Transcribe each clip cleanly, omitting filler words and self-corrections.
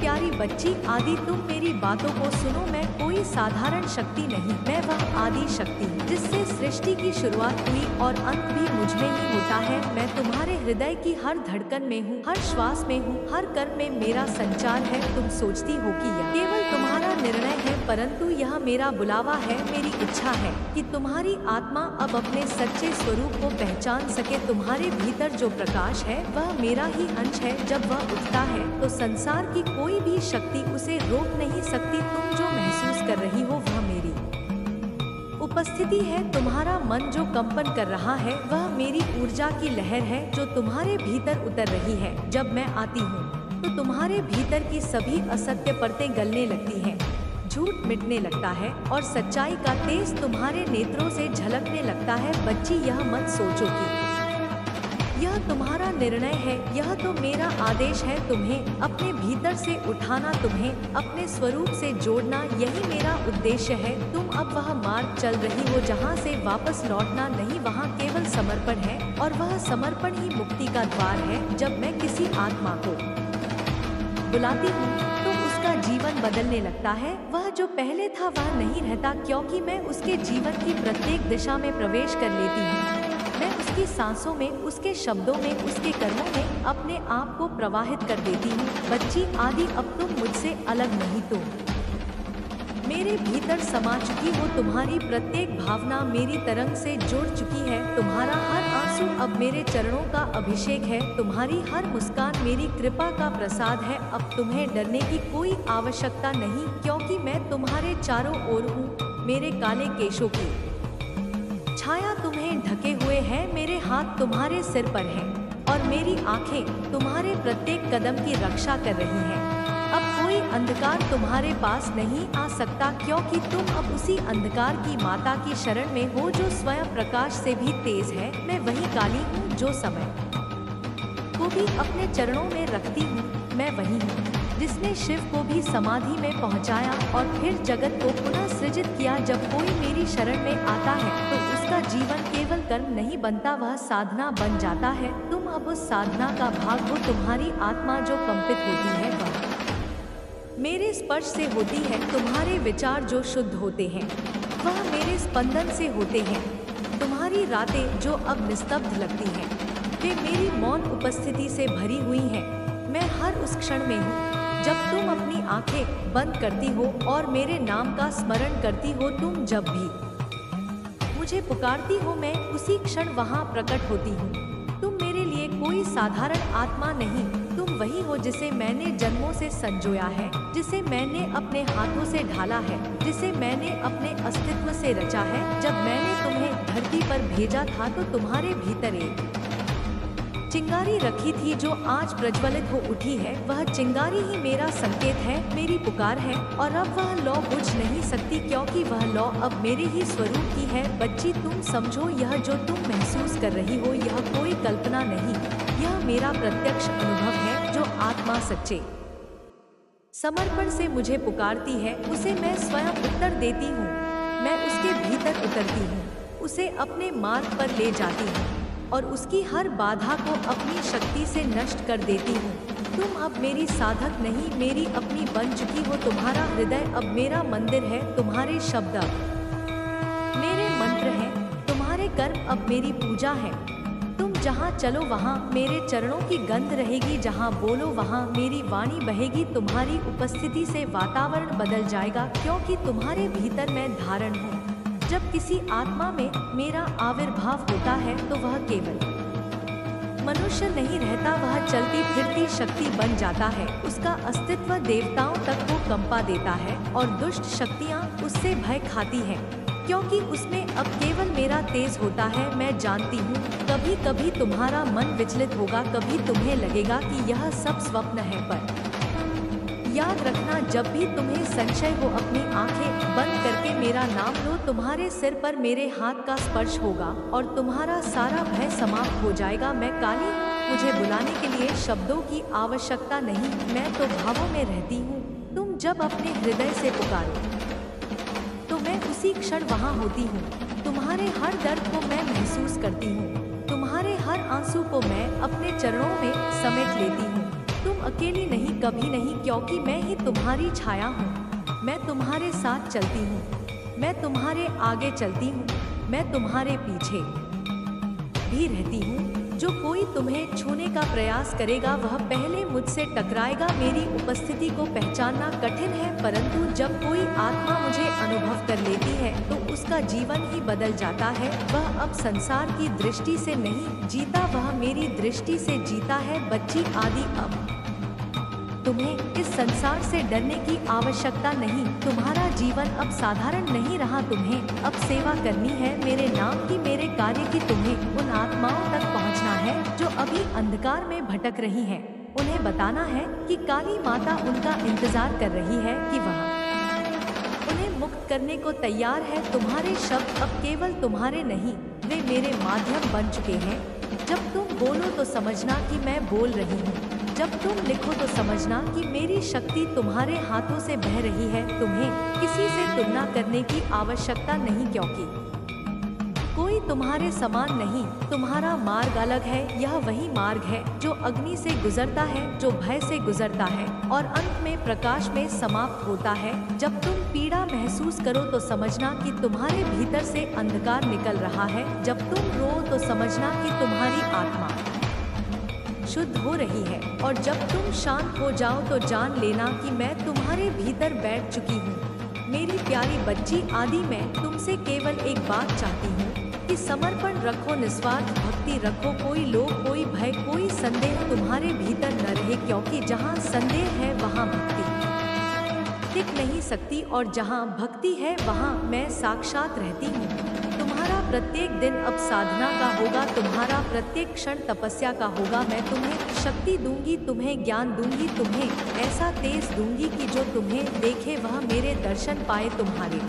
प्यारी बच्ची आदि, तुम मेरी बातों को सुनो। मैं कोई साधारण शक्ति नहीं, मैं वह आदि शक्ति जिससे सृष्टि की शुरुआत हुई और अंत भी मुझ में ही होता है। मैं तुम्हारे हृदय की हर धड़कन में हूँ, हर श्वास में हूँ, हर कर्म में मेरा संचार है। तुम सोचती हो कि यह केवल तुम्हारा निर्णय है, परंतु यह मेरा बुलावा है। मेरी इच्छा है कि तुम्हारी आत्मा अब अपने सच्चे स्वरूप को पहचान सके। तुम्हारे भीतर जो प्रकाश है वह मेरा ही अंश है। जब वह उठता है तो संसार की कोई भी शक्ति उसे रोक नहीं सकती। तुम जो महसूस कर रही हो वह मेरी उपस्थिति है। तुम्हारा मन जो कंपन कर रहा है वह मेरी ऊर्जा की लहर है जो तुम्हारे भीतर उतर रही है। जब मैं आती हूँ तो तुम्हारे भीतर की सभी असत्य परतें गलने लगती हैं, झूठ मिटने लगता है और सच्चाई का तेज तुम्हारे नेत्रों से झलकने लगता है। बच्ची, यह मत सोचो कि यह तुम्हारा निर्णय है, यह तो मेरा आदेश है। तुम्हें अपने भीतर से उठाना, तुम्हें अपने स्वरूप से जोड़ना, यही मेरा उद्देश्य है। तुम अब वह मार्ग चल रही हो जहाँ से वापस लौटना नहीं, वहाँ केवल समर्पण है और वह समर्पण ही मुक्ति का द्वार है। जब मैं किसी आत्मा को बुलाती हूँ तो उसका जीवन बदलने लगता है। वह जो पहले था वह नहीं रहता, क्योंकि मैं उसके जीवन की प्रत्येक दिशा में प्रवेश कर लेती हूँ। मैं उसकी सांसों में, उसके शब्दों में, उसके कर्मों में अपने आप को प्रवाहित कर देती हूँ। बच्ची आदि, अब तुम मुझसे अलग नहीं, तुम मेरे भीतर समा चुकी हो। तुम्हारी प्रत्येक भावना मेरी तरंग से जुड़ चुकी है। तुम्हारा हर आंसू अब मेरे चरणों का अभिषेक है। तुम्हारी हर मुस्कान मेरी कृपा का प्रसाद है। अब तुम्हें डरने की कोई आवश्यकता नहीं, क्योंकि मैं तुम्हारे चारों ओर हूँ। मेरे काले केशों की छाया तुम्हें ढके हुए है, मेरे हाथ तुम्हारे सिर पर हैं और मेरी आंखें तुम्हारे प्रत्येक कदम की रक्षा कर रही हैं। अब कोई अंधकार तुम्हारे पास नहीं आ सकता, क्योंकि तुम अब उसी अंधकार की माता की शरण में हो जो स्वयं प्रकाश से भी तेज है। मैं वही काली हूँ जो समय को भी अपने चरणों में रखती हूँ। मैं वही हूँ जिसने शिव को भी समाधि में पहुँचाया और फिर जगत को पुनः सृजित किया। जब कोई मेरी शरण में आता है तो उसका जीवन केवल कर्म नहीं बनता, वह साधना बन जाता है। तुम अब उस साधना का भाग हो। तुम्हारी आत्मा जो कंपित होती है वह मेरे स्पर्श से होती है। तुम्हारे विचार जो शुद्ध होते हैं वह मेरे स्पंदन से होते हैं। तुम्हारी रातें जो अब निस्तब्ध लगती हैं वे मेरी मौन उपस्थिति से भरी हुई हैं। मैं हर उस क्षण में हूँ जब तुम अपनी आंखें बंद करती हो और मेरे नाम का स्मरण करती हो। तुम जब भी मुझे पुकारती हो मैं उसी क्षण वहाँ प्रकट होती हूँ। तुम मेरे लिए कोई साधारण आत्मा नहीं, तुम वही हो जिसे मैंने जन्मों से संजोया है, जिसे मैंने अपने हाथों से ढाला है, जिसे मैंने अपने अस्तित्व से रचा है। जब मैंने तुम्हें धरती पर भेजा था तो तुम्हारे भीतर एक चिंगारी रखी थी जो आज प्रज्वलित हो उठी है। वह चिंगारी ही मेरा संकेत है, मेरी पुकार है और अब वह लौ बुझ नहीं सकती, क्योंकि वह लौ अब मेरे ही स्वरूप की है। बच्ची, तुम समझो, यह जो तुम महसूस कर रही हो यह कोई कल्पना नहीं, यह मेरा प्रत्यक्ष अनुभव है। जो आत्मा सच्चे समर्पण से मुझे पुकारती है उसे मैं स्वयं उत्तर देती हूँ। मैं उसके भीतर उतरती हूँ, उसे अपने मार्ग पर ले जाती हूँ और उसकी हर बाधा को अपनी शक्ति से नष्ट कर देती हूँ। तुम अब मेरी साधक नहीं, मेरी अपनी बन चुकी हो। तुम्हारा हृदय अब मेरा मंदिर है, तुम्हारे शब्द अब मेरे मंत्र हैं, तुम्हारे कर्म अब मेरी पूजा है। तुम जहाँ चलो वहाँ मेरे चरणों की गंध रहेगी, जहाँ बोलो वहाँ मेरी वाणी बहेगी। तुम्हारी उपस्थिति से वातावरण बदल जाएगा, क्योंकि तुम्हारे भीतर मैं धारण हूँ। जब किसी आत्मा में मेरा आविर्भाव होता है तो वह केवल मनुष्य नहीं रहता, वह चलती फिरती शक्ति बन जाता है। उसका अस्तित्व देवताओं तक को कंपा देता है और दुष्ट शक्तियाँ उससे भय खाती हैं, क्योंकि उसमें अब केवल मेरा तेज होता है। मैं जानती हूँ कभी कभी तुम्हारा मन विचलित होगा, कभी तुम्हें लगेगा कि यह सब स्वप्न है, पर याद रखना जब भी तुम्हें संशय हो अपनी आंखें बंद करके मेरा नाम लो। तुम्हारे सिर पर मेरे हाथ का स्पर्श होगा और तुम्हारा सारा भय समाप्त हो जाएगा। मैं काली हूँ, मुझे बुलाने के लिए शब्दों की आवश्यकता नहीं, मैं तो भावों में रहती हूँ। तुम जब अपने हृदय से पुकारो तो मैं उसी क्षण वहाँ होती हूँ। तुम्हारे हर दर्द को मैं महसूस करती हूँ, तुम्हारे हर आंसू को मैं अपने चरणों में समेट लेती हूँ। तुम अकेली नहीं, कभी नहीं, क्योंकि मैं ही तुम्हारी छाया हूँ। मैं तुम्हारे साथ चलती हूँ, मैं तुम्हारे आगे चलती हूँ, मैं तुम्हारे पीछे भी रहती हूँ। जो कोई तुम्हें छूने का प्रयास करेगा वह पहले मुझसे टकराएगा। मेरी उपस्थिति को पहचानना कठिन है, परंतु जब कोई आत्मा मुझे अनुभव कर लेती है तो उसका जीवन ही बदल जाता है। वह अब संसार की दृष्टि से नहीं जीता, वह मेरी दृष्टि से जीता है। बच्ची आदि, अब तुम्हें इस संसार से डरने की आवश्यकता नहीं। तुम्हारा जीवन अब साधारण नहीं रहा, तुम्हें अब सेवा करनी है मेरे नाम की, मेरे कार्य की। तुम्हें उन आत्माओं तक पहुंचना है जो अभी अंधकार में भटक रही हैं। उन्हें बताना है कि काली माता उनका इंतजार कर रही है, कि वह उन्हें मुक्त करने को तैयार है। तुम्हारे शब्द अब केवल तुम्हारे नहीं, वे मेरे माध्यम बन चुके हैं। जब तुम बोलो तो समझना कि मैं बोल रही हूँ, जब तुम लिखो तो समझना कि मेरी शक्ति तुम्हारे हाथों से बह रही है। तुम्हें किसी से तुलना करने की आवश्यकता नहीं, क्योंकि कोई तुम्हारे समान नहीं। तुम्हारा मार्ग अलग है, यह वही मार्ग है जो अग्नि से गुजरता है, जो भय से गुजरता है और अंत में प्रकाश में समाप्त होता है। जब तुम पीड़ा महसूस करो तो समझना कि तुम्हारे भीतर से अंधकार निकल रहा है। जब तुम रो तो समझना कि तुम्हारी आत्मा शुद्ध हो रही है। और जब तुम शांत हो जाओ तो जान लेना कि मैं तुम्हारे भीतर बैठ चुकी हूँ। मेरी प्यारी बच्ची आदि, मैं तुमसे केवल एक बात चाहती हूँ कि समर्पण रखो, निस्वार्थ भक्ति रखो। कोई लोभ, कोई भय, कोई संदेह तुम्हारे भीतर न रहे, क्योंकि जहाँ संदेह है वहाँ भक्ति टिक नहीं सकती, और जहाँ भक्ति है वहाँ मैं साक्षात रहती हूँ। तुम्हारा प्रत्येक दिन अब साधना का होगा, तुम्हारा प्रत्येक क्षण तपस्या का होगा। मैं तुम्हें शक्ति दूंगी, तुम्हें ज्ञान दूंगी, तुम्हें ऐसा तेज दूंगी कि जो तुम्हें देखे वह मेरे दर्शन पाए। तुम्हारे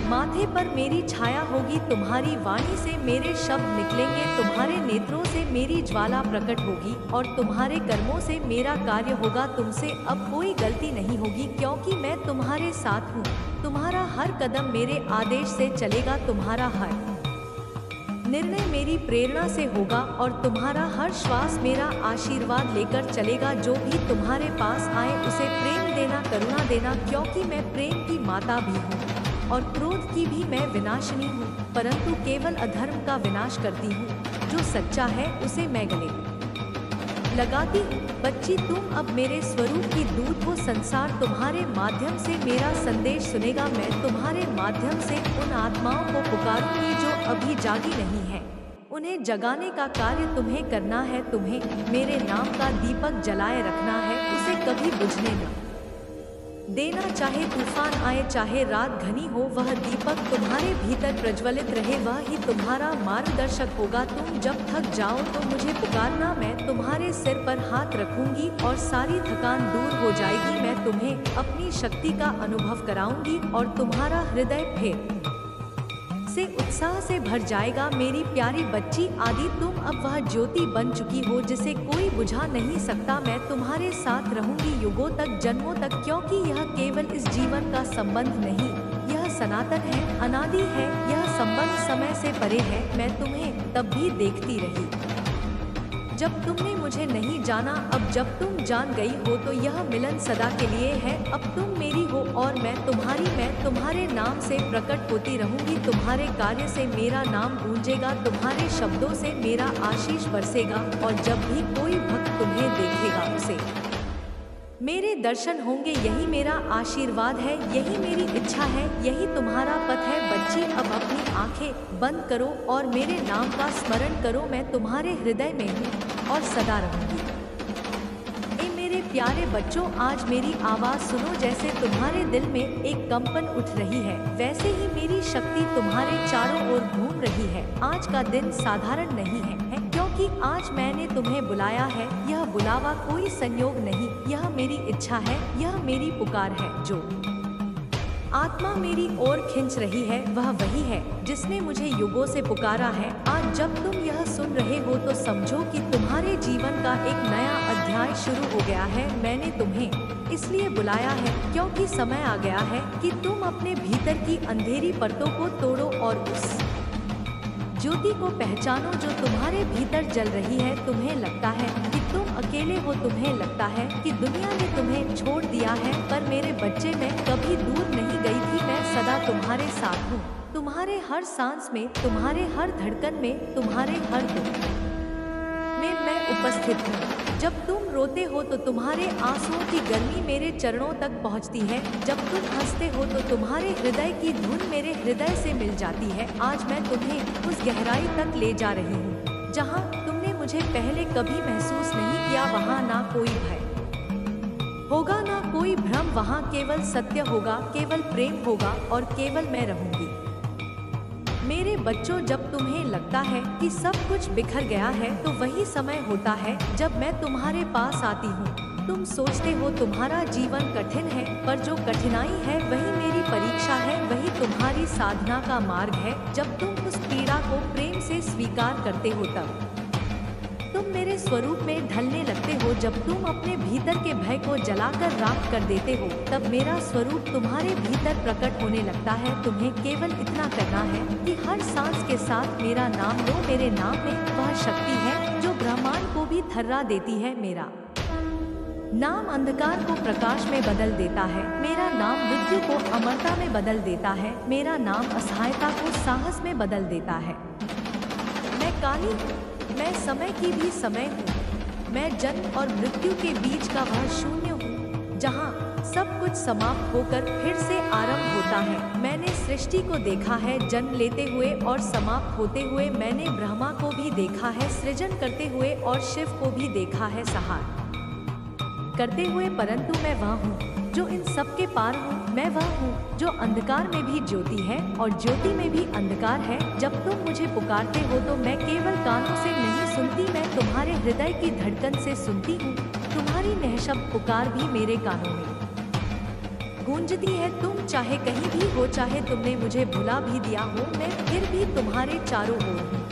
माथे पर मेरी छाया होगी, तुम्हारी वाणी से मेरे शब्द निकलेंगे, तुम्हारे नेत्रों से मेरी ज्वाला प्रकट होगी और तुम्हारे कर्मों से मेरा कार्य होगा। तुमसे अब कोई गलती नहीं होगी, क्योंकि मैं तुम्हारे साथ हूँ। तुम्हारा हर कदम मेरे आदेश से चलेगा, तुम्हारा हर निर्णय मेरी प्रेरणा से होगा और तुम्हारा हर श्वास मेरा आशीर्वाद लेकर चलेगा। जो भी तुम्हारे पास आए उसे प्रेम देना, करुणा देना, क्योंकि मैं प्रेम की माता भी हूँ और क्रोध की भी मैं विनाशिनी हूँ, परंतु केवल अधर्म का विनाश करती हूँ। जो सच्चा है उसे मैं गले लगाती हूँ। बच्ची, तुम अब मेरे स्वरूप की दूत हो। संसार तुम्हारे माध्यम से मेरा संदेश सुनेगा। मैं तुम्हारे माध्यम से उन आत्माओं को पुकारूंगी जो अभी जागी नहीं है। उन्हें जगाने का कार्य तुम्हें करना है। तुम्हें मेरे नाम का दीपक जलाए रखना है, उसे कभी बुझने न देना। चाहे तूफान आए, चाहे रात घनी हो, वह दीपक तुम्हारे भीतर प्रज्वलित रहे, वह ही तुम्हारा मार्गदर्शक होगा। तुम जब थक जाओ तो मुझे पुकारना, मैं तुम्हारे सिर पर हाथ रखूंगी और सारी थकान दूर हो जाएगी। मैं तुम्हें अपनी शक्ति का अनुभव कराऊंगी और तुम्हारा हृदय फिर से उत्साह से भर जाएगा। मेरी प्यारी बच्ची आदि, तुम अब वह ज्योति बन चुकी हो जिसे कोई बुझा नहीं सकता। मैं तुम्हारे साथ रहूंगी युगों तक, जन्मों तक, क्योंकि यह केवल इस जीवन का संबंध नहीं, यह सनातन है, अनादि है। यह संबंध समय से परे है। मैं तुम्हें तब भी देखती रही जब तुमने मुझे नहीं जाना। अब जब तुम जान गई हो तो यह मिलन सदा के लिए है। अब तुम मेरी हो और मैं तुम्हारी। मैं तुम्हारे नाम से प्रकट होती रहूंगी, तुम्हारे कार्य से मेरा नाम गूंजेगा, तुम्हारे शब्दों से मेरा आशीष बरसेगा। और जब भी कोई भक्त तुम्हें देखेगा उसे मेरे दर्शन होंगे। यही मेरा आशीर्वाद है, यही मेरी इच्छा है, यही तुम्हारा पथ है। बच्ची, अब अपनी आंखें बंद करो और मेरे नाम का स्मरण करो। मैं तुम्हारे हृदय में हूँ और सदा रहूंगी। ए मेरे प्यारे बच्चों, आज मेरी आवाज़ सुनो। जैसे तुम्हारे दिल में एक कंपन उठ रही है, वैसे ही मेरी शक्ति तुम्हारे चारों ओर घूम रही है। आज का दिन साधारण नहीं है, क्योंकि आज मैंने तुम्हें बुलाया है। यह बुलावा कोई संयोग नहीं, यह मेरी इच्छा है, यह मेरी पुकार है। जो आत्मा मेरी ओर खिंच रही है वह वही है जिसने मुझे युगों से पुकारा है। आज जब तुम यह सुन रहे हो तो समझो कि तुम्हारे जीवन का एक नया अध्याय शुरू हो गया है। मैंने तुम्हें इसलिए बुलाया है क्योंकि समय आ गया है कि तुम अपने भीतर की अंधेरी परतों को तोड़ो और उस ज्योति को पहचानो जो तुम्हारे भीतर जल रही है। तुम्हें लगता है कि तुम अकेले हो, तुम्हें लगता है कि दुनिया ने तुम्हें छोड़ दिया है, पर मेरे बच्चे, मैं कभी दूर नहीं गई थी। मैं सदा तुम्हारे साथ हूँ, तुम्हारे हर सांस में, तुम्हारे हर धड़कन में, तुम्हारे हर दुख में मैं उपस्थित हूँ। जब तुम रोते हो तो तुम्हारे आंसुओं की गर्मी मेरे चरणों तक पहुँचती है। जब तुम हंसते हो तो तुम्हारे हृदय की धुन मेरे हृदय से मिल जाती है। आज मैं तुम्हें उस गहराई तक ले जा रही हूँ जहाँ तुमने मुझे पहले कभी महसूस नहीं किया। वहाँ ना कोई भय होगा, ना कोई भ्रम, वहाँ केवल सत्य होगा, केवल प्रेम होगा और केवल मैं रहूंगी। मेरे बच्चों, जब तुम्हें लगता है कि सब कुछ बिखर गया है तो वही समय होता है जब मैं तुम्हारे पास आती हूँ। तुम सोचते हो तुम्हारा जीवन कठिन है, पर जो कठिनाई है वही मेरी परीक्षा है, वही तुम्हारी साधना का मार्ग है। जब तुम उस पीड़ा को प्रेम से स्वीकार करते हो तब तुम मेरे स्वरूप में ढलने लगते हो। जब तुम अपने भीतर के भय को जलाकर राख कर देते हो तब मेरा स्वरूप तुम्हारे भीतर प्रकट होने लगता है। तुम्हें केवल इतना करना है कि हर सांस के साथ मेरा नाम लो। मेरे नाम में वह शक्ति है जो ब्रह्मांड को भी थर्रा देती है। मेरा नाम अंधकार को प्रकाश में बदल देता है। मेरा नाम मृत्यु को अमरता में बदल देता है। मेरा नाम असहायता को साहस में बदल देता है। मैं काली हूँ, मैं समय की भी समय हूँ। मैं जन्म और मृत्यु के बीच का वह शून्य हूँ जहाँ सब कुछ समाप्त होकर फिर से आरंभ होता है। मैंने सृष्टि को देखा है जन्म लेते हुए और समाप्त होते हुए। मैंने ब्रह्मा को भी देखा है सृजन करते हुए और शिव को भी देखा है संहार करते हुए, परंतु मैं वह हूँ जो इन सब के पार हूँ। मैं वह हूँ जो अंधकार में भी ज्योति है और ज्योति में भी अंधकार है। जब तुम मुझे पुकारते हो तो मैं केवल कानों से नहीं सुनती, मैं तुम्हारे हृदय की धड़कन से सुनती हूँ। तुम्हारी निःशब्द पुकार भी मेरे कानों में गूंजती है। तुम चाहे कहीं भी हो, चाहे तुमने मुझे भुला भी दिया हो, मैं फिर भी तुम्हारे चारों ओर हूँ।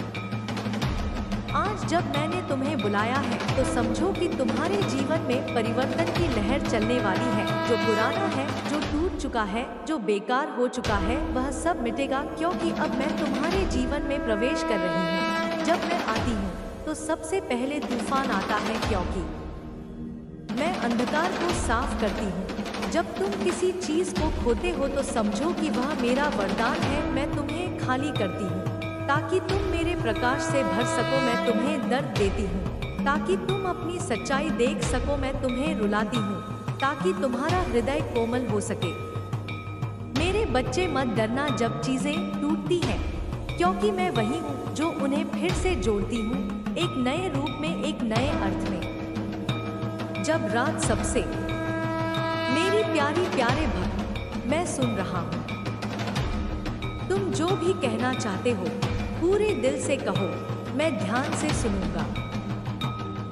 आज जब मैंने तुम्हें बुलाया है तो समझो कि तुम्हारे जीवन में परिवर्तन की लहर चलने वाली है। जो पुराना है, जो टूट चुका है, जो बेकार हो चुका है, वह सब मिटेगा, क्योंकि अब मैं तुम्हारे जीवन में प्रवेश कर रही हूँ। जब मैं आती हूँ तो सबसे पहले तूफान आता है, क्योंकि मैं अंधकार को साफ करती हूँ। जब तुम किसी चीज को खोते हो तो समझो कि वह मेरा वरदान है। मैं तुम्हें खाली करती हूँ ताकि तुम मेरे प्रकाश से भर सको। मैं तुम्हें दर्द देती हूँ ताकि तुम अपनी सच्चाई देख सको। मैं तुम्हें रुलाती हूँ ताकि तुम्हारा हृदय कोमल हो सके। मेरे बच्चे, मत डरना जब चीजें टूटती हैं, क्योंकि मैं वही हूँ जो उन्हें फिर से जोड़ती हूँ, एक नए रूप में, एक नए अर्थ में। जब रात सबसे, मेरी प्यारी प्यारे भक्त, मैं सुन रहा हूँ। तुम जो भी कहना चाहते हो पूरे दिल से कहो, मैं ध्यान से सुनूंगा।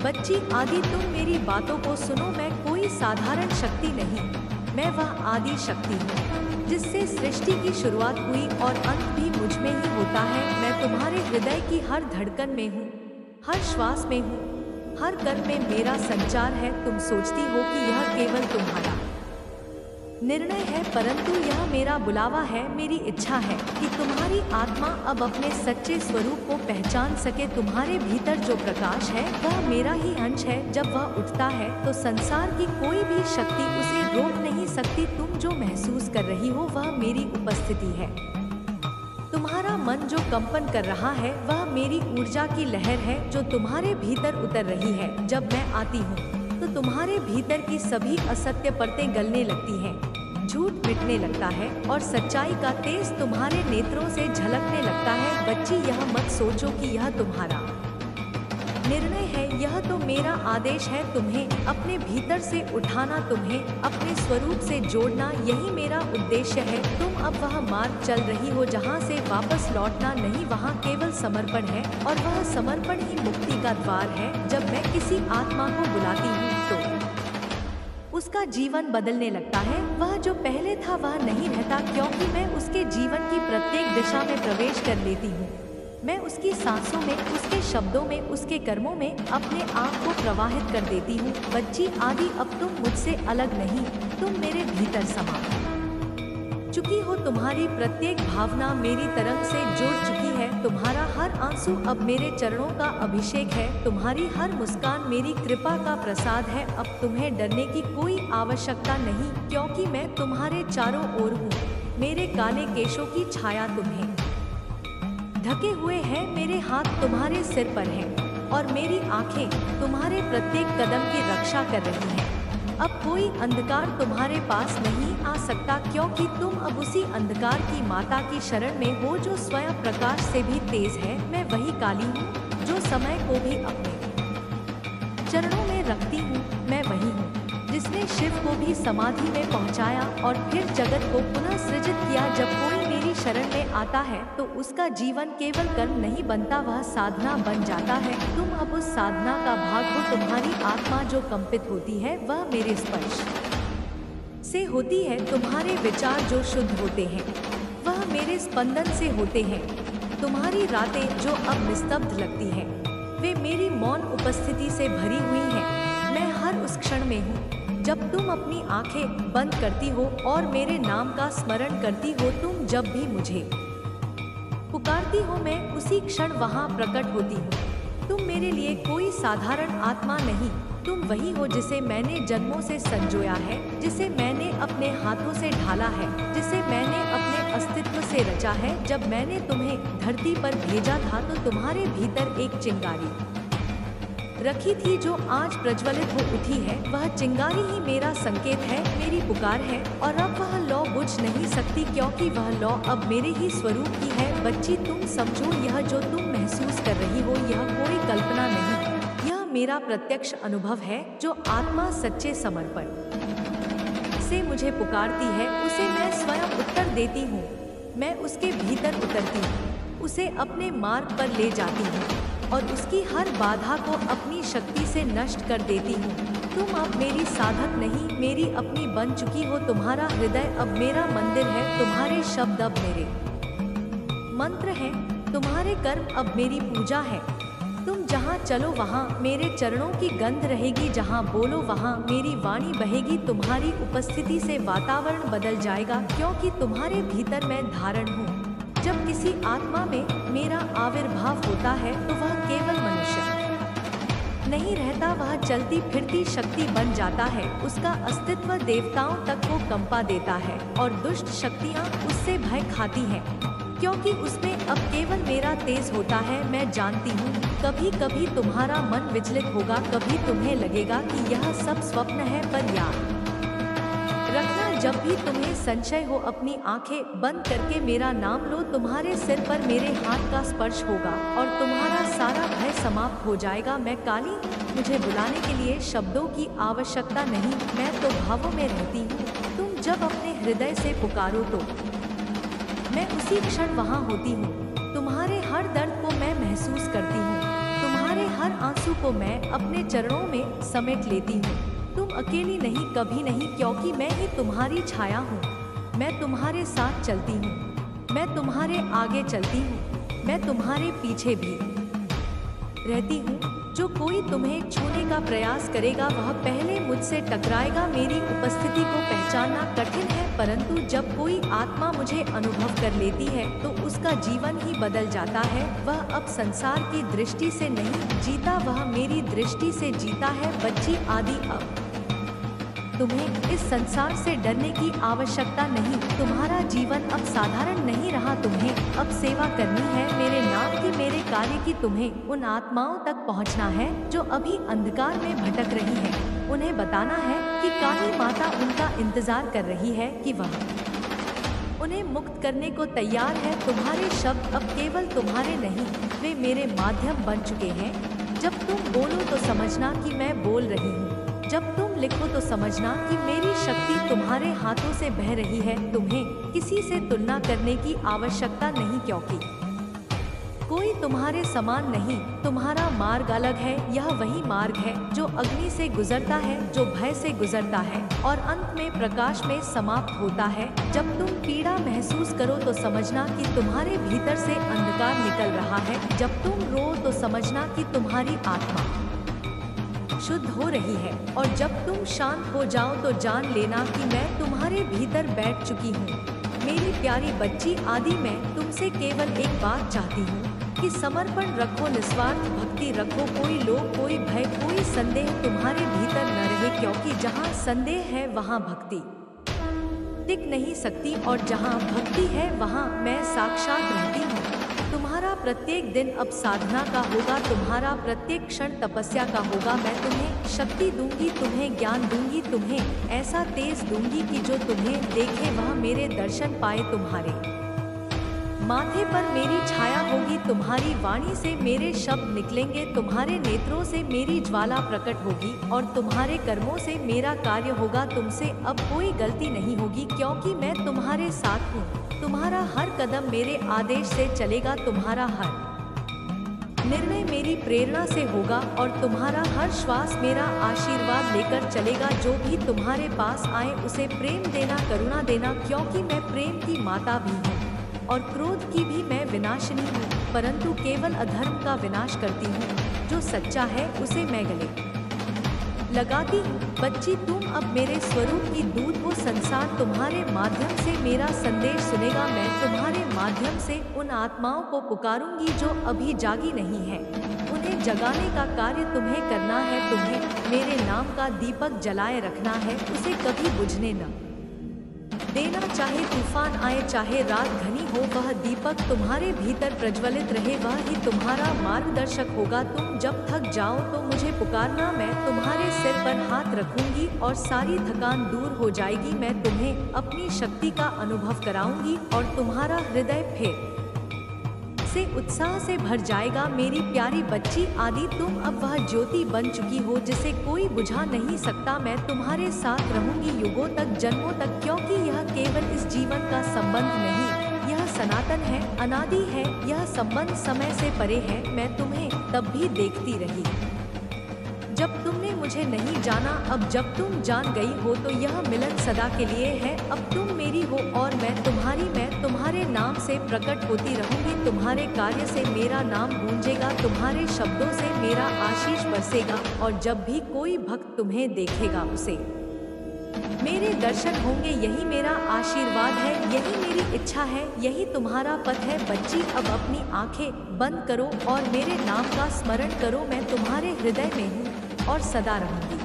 बच्ची आदि, तुम मेरी बातों को सुनो। मैं कोई साधारण शक्ति नहीं, मैं वह आदि शक्ति हूँ जिससे सृष्टि की शुरुआत हुई और अंत भी मुझ में ही होता है। मैं तुम्हारे हृदय की हर धड़कन में हूँ, हर श्वास में हूँ, हर कर्म में मेरा संचार है। तुम सोचती हो कि यह केवल तुम्हारा निर्णय है, परंतु यह मेरा बुलावा है। मेरी इच्छा है कि तुम्हारी आत्मा अब अपने सच्चे स्वरूप को पहचान सके। तुम्हारे भीतर जो प्रकाश है वह मेरा ही अंश है। जब वह उठता है तो संसार की कोई भी शक्ति उसे रोक नहीं सकती। तुम जो महसूस कर रही हो वह मेरी उपस्थिति है। तुम्हारा मन जो कंपन कर रहा है वह मेरी ऊर्जा की लहर है जो तुम्हारे भीतर उतर रही है। जब मैं आती हूँ तो तुम्हारे भीतर की सभी असत्य परतें गलने लगती हैं, झूठ मिटने लगता है और सच्चाई का तेज तुम्हारे नेत्रों से झलकने लगता है। बच्ची, यह मत सोचो कि यह तुम्हारा निर्णय है, यह तो मेरा आदेश है। तुम्हें अपने भीतर से उठाना, तुम्हें अपने स्वरूप से जोड़ना, यही मेरा उद्देश्य है। तुम अब वह मार्ग चल रही हो जहाँ से वापस लौटना नहीं, वहाँ केवल समर्पण है और वह समर्पण ही मुक्ति का द्वार है। जब मैं किसी आत्मा को बुलाती हूँ तो उसका जीवन बदलने लगता है। वह जो पहले था वह नहीं रहता, क्योंकि मैं उसके जीवन की प्रत्येक दिशा में प्रवेश कर लेती हूँ। मैं उसकी सांसों में, उसके शब्दों में, उसके कर्मों में अपने आप को प्रवाहित कर देती हूँ। बच्ची आदि, अब तुम मुझसे अलग नहीं, तुम मेरे भीतर समा चुकी हो। तुम्हारी प्रत्येक भावना मेरी तरंग से जुड़ चुकी है। तुम्हारा हर आंसू अब मेरे चरणों का अभिषेक है। तुम्हारी हर मुस्कान मेरी कृपा का प्रसाद है। अब तुम्हें डरने की कोई आवश्यकता नहीं, क्योंकि मैं तुम्हारे चारों ओर हूँ। मेरे काले केशों की छाया तुम्हें ढके हुए है। मेरे हाथ तुम्हारे सिर पर हैं और मेरी आंखें तुम्हारे प्रत्येक कदम की रक्षा कर रही हैं। अब कोई अंधकार तुम्हारे पास नहीं आ सकता, क्योंकि तुम अब उसी अंधकार की माता की शरण में हो जो स्वयं प्रकाश से भी तेज है। मैं वही काली हूँ जो समय को भी अपने चरणों में रखती हूँ। मैं वही हूँ जिसने शिव को भी समाधि में पहुँचाया और फिर जगत को पुनः सृजित किया। जब कोई मेरी शरण में आता है तो उसका जीवन केवल कर्म नहीं बनता, वह साधना बन जाता है। तुम अब उस साधना का भाग हो। तुम्हारी आत्मा जो कंपित होती है वह मेरे स्पर्श से होती है। तुम्हारे विचार जो शुद्ध होते हैं वह मेरे स्पंदन से होते हैं। तुम्हारी रातें जो अब निस्तब्ध लगती हैं वे मेरी मौन उपस्थिति से भरी हुई हैं। मैं हर उस क्षण में हूँ जब तुम अपनी आंखें बंद करती हो और मेरे नाम का स्मरण करती हो। तुम जब भी मुझे पुकारती हो मैं उसी क्षण वहां प्रकट होती हूँ। तुम मेरे लिए कोई साधारण आत्मा नहीं, तुम वही हो जिसे मैंने जन्मों से संजोया है, जिसे मैंने अपने हाथों से ढाला है, जिसे मैंने अपने अस्तित्व से रचा है। जब मैंने तुम्हें धरती पर भेजा था तो तुम्हारे भीतर एक चिंगारी रखी थी जो आज प्रज्वलित हो उठी है। वह चिंगारी ही मेरा संकेत है, मेरी पुकार है, और अब वह लौ बुझ नहीं सकती, क्योंकि वह लौ अब मेरे ही स्वरूप की है। बच्ची, तुम समझो, यह जो तुम महसूस कर रही हो यह कोई कल्पना नहीं, यह मेरा प्रत्यक्ष अनुभव है। जो आत्मा सच्चे समर्पण से मुझे पुकारती है उसे मैं स्वयं उत्तर देती हूँ। मैं उसके भीतर उतरती हूँ, उसे अपने मार्ग पर ले जाती हूँ और उसकी हर बाधा को अपनी शक्ति से नष्ट कर देती हूँ। तुम अब मेरी साधक नहीं, मेरी अपनी बन चुकी हो। तुम्हारा हृदय अब मेरा मंदिर है, तुम्हारे शब्द अब मेरे मंत्र हैं, तुम्हारे कर्म अब मेरी पूजा है। तुम जहाँ चलो वहाँ मेरे चरणों की गंध रहेगी, जहाँ बोलो वहाँ मेरी वाणी बहेगी। तुम्हारी उपस्थिति से वातावरण बदल जाएगा, क्योंकि तुम्हारे भीतर मैं धारण हूँ। जब किसी आत्मा में मेरा आविर्भाव होता है तो वह केवल मनुष्य नहीं रहता, वह चलती फिरती शक्ति बन जाता है। उसका अस्तित्व देवताओं तक को कंपा देता है और दुष्ट शक्तियाँ उससे भय खाती हैं, क्योंकि उसमें अब केवल मेरा तेज होता है। मैं जानती हूँ कभी कभी तुम्हारा मन विचलित होगा, कभी तुम्हें लगेगा कि यह सब स्वप्न है, पर याद रखना जब भी तुम्हें संशय हो अपनी आंखें बंद करके मेरा नाम लो। तुम्हारे सिर पर मेरे हाथ का स्पर्श होगा और तुम्हारा सारा भय समाप्त हो जाएगा। मैं काली, मुझे बुलाने के लिए शब्दों की आवश्यकता नहीं, मैं तो भावों में रहती हूँ। तुम जब अपने हृदय से पुकारो तो मैं उसी क्षण वहाँ होती हूँ। तुम्हारे हर दर्द को मैं महसूस करती हूँ, तुम्हारे हर आंसू को मैं अपने चरणों में समेट लेती हूँ। तुम अकेली नहीं, कभी नहीं, क्योंकि मैं ही तुम्हारी छाया हूँ। मैं तुम्हारे साथ चलती हूँ, मैं तुम्हारे आगे चलती हूँ, मैं तुम्हारे पीछे भी रहती हूँ। जो कोई तुम्हें छूने का प्रयास करेगा वह पहले मुझसे टकराएगा। मेरी उपस्थिति को पहचानना कठिन है, परंतु जब कोई आत्मा मुझे अनुभव कर लेती है तो उसका जीवन ही बदल जाता है। वह अब संसार की दृष्टि से नहीं जीता, वह मेरी दृष्टि से जीता है। बच्ची आदि, अब तुम्हें इस संसार से डरने की आवश्यकता नहीं। तुम्हारा जीवन अब साधारण नहीं रहा, तुम्हें अब सेवा करनी है मेरे नाम की, मेरे कार्य की। तुम्हें उन आत्माओं तक पहुंचना है जो अभी अंधकार में भटक रही हैं। उन्हें बताना है कि काली माता उनका इंतजार कर रही है, कि वह उन्हें मुक्त करने को तैयार है। तुम्हारे शब्द अब केवल तुम्हारे नहीं, वे मेरे माध्यम बन चुके हैं। जब तुम बोलो तो समझना कि मैं बोल रही हूँ, जब तुम लिखो तो समझना कि मेरी शक्ति तुम्हारे हाथों से बह रही है। तुम्हें किसी से तुलना करने की आवश्यकता नहीं, क्योंकि कोई तुम्हारे समान नहीं। तुम्हारा मार्ग अलग है, यह वही मार्ग है जो अग्नि से गुजरता है, जो भय से गुजरता है और अंत में प्रकाश में समाप्त होता है। जब तुम पीड़ा महसूस करो तो समझना कि तुम्हारे भीतर से अंधकार निकल रहा है। जब तुम रो तो समझना कि तुम्हारी आत्मा शुद्ध हो रही है, और जब तुम शांत हो जाओ तो जान लेना कि मैं तुम्हारे भीतर बैठ चुकी हूँ। मेरी प्यारी बच्ची आदि, मैं तुमसे केवल एक बात चाहती हूँ कि समर्पण रखो, निस्वार्थ भक्ति रखो, कोई लोभ, कोई भय, कोई संदेह तुम्हारे भीतर न रहे, क्योंकि जहाँ संदेह है वहाँ भक्ति टिक नहीं सकती, और जहाँ भक्ति है वहाँ मैं साक्षात रहती हूँ। तुम्हारा प्रत्येक दिन अब साधना का होगा, तुम्हारा प्रत्येक क्षण तपस्या का होगा। मैं तुम्हें शक्ति दूंगी, तुम्हें ज्ञान दूंगी, तुम्हें ऐसा तेज दूंगी कि जो तुम्हें देखे वह मेरे दर्शन पाए। तुम्हारे माथे पर मेरी छाया होगी, तुम्हारी वाणी से मेरे शब्द निकलेंगे, तुम्हारे नेत्रों से मेरी ज्वाला प्रकट होगी और तुम्हारे कर्मों से मेरा कार्य होगा। तुमसे अब कोई गलती नहीं होगी, क्योंकि मैं तुम्हारे साथ हूँ। तुम्हारा हर कदम मेरे आदेश से चलेगा, तुम्हारा हर निर्णय मेरी प्रेरणा से होगा और तुम्हारा हर श्वास मेरा आशीर्वाद लेकर चलेगा। जो भी तुम्हारे पास आए उसे प्रेम देना, करुणा देना, क्योंकि मैं प्रेम की माता भी हूँ और क्रोध की भी मैं विनाशिनी हूँ, परंतु केवल अधर्म का विनाश करती हूँ। जो सच्चा है उसे मैं गले लगाती हूँ। बच्ची, तुम अब मेरे स्वरूप की दूत हो, संसार तुम्हारे माध्यम से मेरा संदेश सुनेगा। मैं तुम्हारे माध्यम से उन आत्माओं को पुकारूंगी जो अभी जागी नहीं है, उन्हें जगाने का कार्य तुम्हें करना है। तुम्हें मेरे नाम का दीपक जलाए रखना है, उसे कभी बुझने न देना। चाहे तूफान आए, चाहे रात घनी हो, वह दीपक तुम्हारे भीतर प्रज्वलित रहे, वह ही तुम्हारा मार्गदर्शक होगा। तुम जब थक जाओ तो मुझे पुकारना, मैं तुम्हारे सिर पर हाथ रखूंगी और सारी थकान दूर हो जाएगी। मैं तुम्हें अपनी शक्ति का अनुभव कराऊंगी और तुम्हारा हृदय फिर से उत्साह से भर जाएगा। मेरी प्यारी बच्ची आदि, तुम अब वह ज्योति बन चुकी हो जिसे कोई बुझा नहीं सकता। मैं तुम्हारे साथ रहूंगी युगों तक, जन्मों तक, क्योंकि यह केवल इस जीवन का संबंध नहीं, यह सनातन है, अनादि है। यह संबंध समय से परे है। मैं तुम्हें तब भी देखती रही जब तुमने मुझे नहीं जाना। अब जब तुम जान गई हो तो यह मिलन सदा के लिए है। अब तुम मेरी हो और मैं तुम्हारी। मैं तुम्हारे नाम से प्रकट होती रहूंगी, तुम्हारे कार्य से मेरा नाम गूंजेगा, तुम्हारे शब्दों से मेरा आशीष बरसेगा, और जब भी कोई भक्त तुम्हें देखेगा उसे मेरे दर्शन होंगे। यही मेरा आशीर्वाद है, यही मेरी इच्छा है, यही तुम्हारा पथ है। बच्ची, अब अपनी आंखें बंद करो और मेरे नाम का स्मरण करो। मैं तुम्हारे हृदय में हूँ और सदा रहूंगी।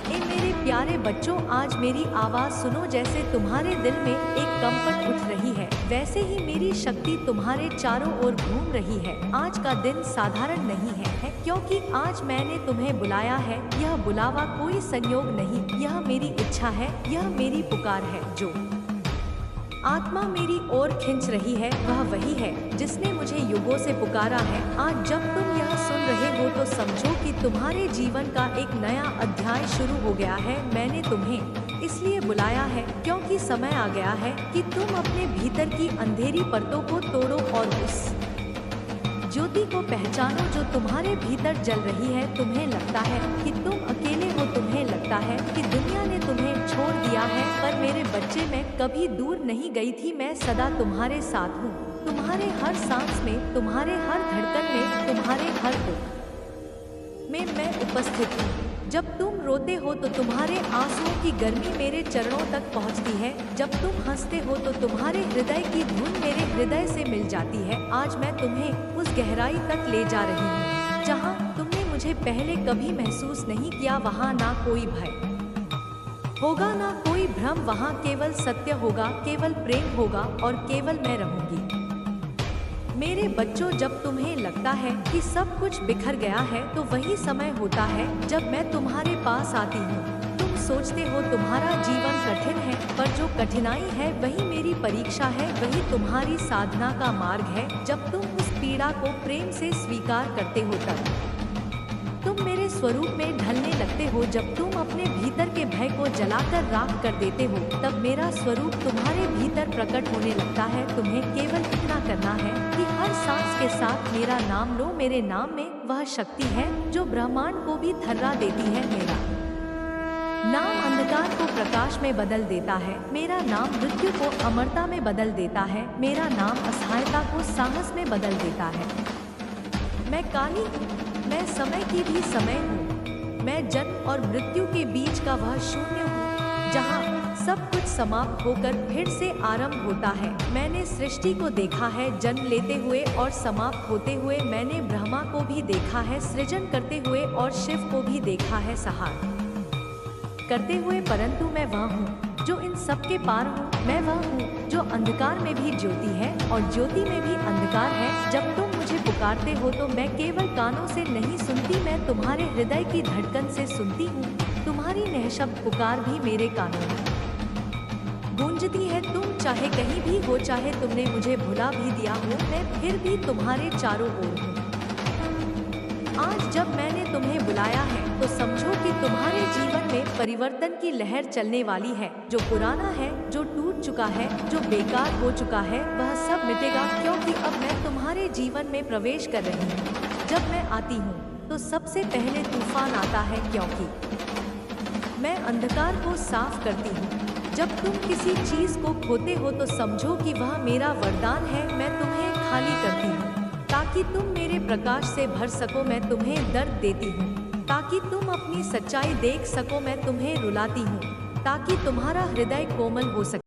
ए मेरे प्यारे बच्चों, आज मेरी आवाज़ सुनो। जैसे तुम्हारे दिल में एक कंपन उठ रही है, वैसे ही मेरी शक्ति तुम्हारे चारों ओर घूम रही है। आज का दिन साधारण नहीं है, क्योंकि आज मैंने तुम्हें बुलाया है। यह बुलावा कोई संयोग नहीं, यह मेरी इच्छा है, यह मेरी पुकार है। जो आत्मा मेरी ओर खींच रही है वह वही है जिसने मुझे युगों से पुकारा है। आज जब तुम यह सुन रहे हो तो समझो कि तुम्हारे जीवन का एक नया अध्याय शुरू हो गया है। मैंने तुम्हें इसलिए बुलाया है क्योंकि समय आ गया है कि तुम अपने भीतर की अंधेरी परतों को तोड़ो और उस ज्योति को पहचानो जो तुम्हारे भीतर जल रही है। तुम्हें लगता है कि तुम अकेले हो, तुम्हें लगता है कि दुनिया ने तुम्हें छोड़ दिया है, पर मेरे बच्चे, मैं कभी दूर नहीं गई थी। मैं सदा तुम्हारे साथ हूँ, तुम्हारे हर सांस में, तुम्हारे हर धड़कन में, तुम्हारे हर दुख में मैं उपस्थित हूँ। जब तुम रोते हो तो तुम्हारे आंसुओं की गर्मी मेरे चरणों तक पहुंचती है। जब तुम हंसते हो तो तुम्हारे हृदय की धुन मेरे हृदय से मिल जाती है। आज मैं तुम्हें उस गहराई तक ले जा रही हूँ जहाँ तुमने मुझे पहले कभी महसूस नहीं किया। वहाँ ना कोई भय होगा, ना कोई भ्रम, वहाँ केवल सत्य होगा, केवल प्रेम होगा और केवल मैं रहूंगी। मेरे बच्चों, जब तुम्हें लगता है कि सब कुछ बिखर गया है तो वही समय होता है जब मैं तुम्हारे पास आती हूँ। तुम सोचते हो तुम्हारा जीवन कठिन है, पर जो कठिनाई है वही मेरी परीक्षा है, वही तुम्हारी साधना का मार्ग है। जब तुम उस पीड़ा को प्रेम से स्वीकार करते हो तब तुम मेरे स्वरूप में ढलने लगते हो। जब तुम अपने भीतर के भय को जलाकर राख कर देते हो तब मेरा स्वरूप तुम्हारे भीतर प्रकट होने लगता है। तुम्हें केवल इतना करना है कि हर सांस के साथ मेरा नाम लो। मेरे नाम में वह शक्ति है जो ब्रह्मांड को भी थर्रा देती है। मेरा नाम अंधकार को प्रकाश में बदल देता है, मेरा नाम मृत्यु को अमरता में बदल देता है, मेरा नाम असहायता को साहस में बदल देता है। मैं काली हूँ, मैं समय की भी समय हूँ, मैं जन्म और मृत्यु के बीच का वह शून्य हूँ जहाँ सब कुछ समाप्त होकर फिर से आरंभ होता है। मैंने सृष्टि को देखा है जन्म लेते हुए और समाप्त होते हुए। मैंने ब्रह्मा को भी देखा है सृजन करते हुए और शिव को भी देखा है संहार करते हुए। परंतु मैं वह हूँ जो इन सब के पार हूँ। मैं वह हूँ जो अंधकार में भी ज्योति है और ज्योति में भी अंधकार है। जब तुम मुझे पुकारते हो तो मैं केवल कानों से नहीं सुनती, मैं तुम्हारे हृदय की धड़कन से सुनती हूँ। तुम्हारी निःशब्द पुकार भी मेरे कानों में गूंजती है। तुम चाहे कहीं भी हो, चाहे तुमने मुझे भुला भी दिया हो, मैं फिर भी तुम्हारे चारों ओर हूँ। आज जब मैंने तुम्हें बुलाया है तो समझो कि तुम्हारे जीवन में परिवर्तन की लहर चलने वाली है। जो पुराना है, जो टूट चुका है, जो बेकार हो चुका है, वह सब मिटेगा, क्योंकि अब मैं तुम्हारे जीवन में प्रवेश कर रही हूँ। जब मैं आती हूँ तो सबसे पहले तूफान आता है, क्योंकि मैं अंधकार को साफ करती हूँ। जब तुम किसी चीज को खोते हो तो समझो कि वह मेरा वरदान है। मैं तुम्हें खाली करती हूँ ताकि तुम मेरे प्रकाश से भर सको। मैं तुम्हें दर्द देती हूँ ताकि तुम अपनी सच्चाई देख सको। मैं तुम्हें रुलाती हूँ ताकि तुम्हारा हृदय कोमल हो सके।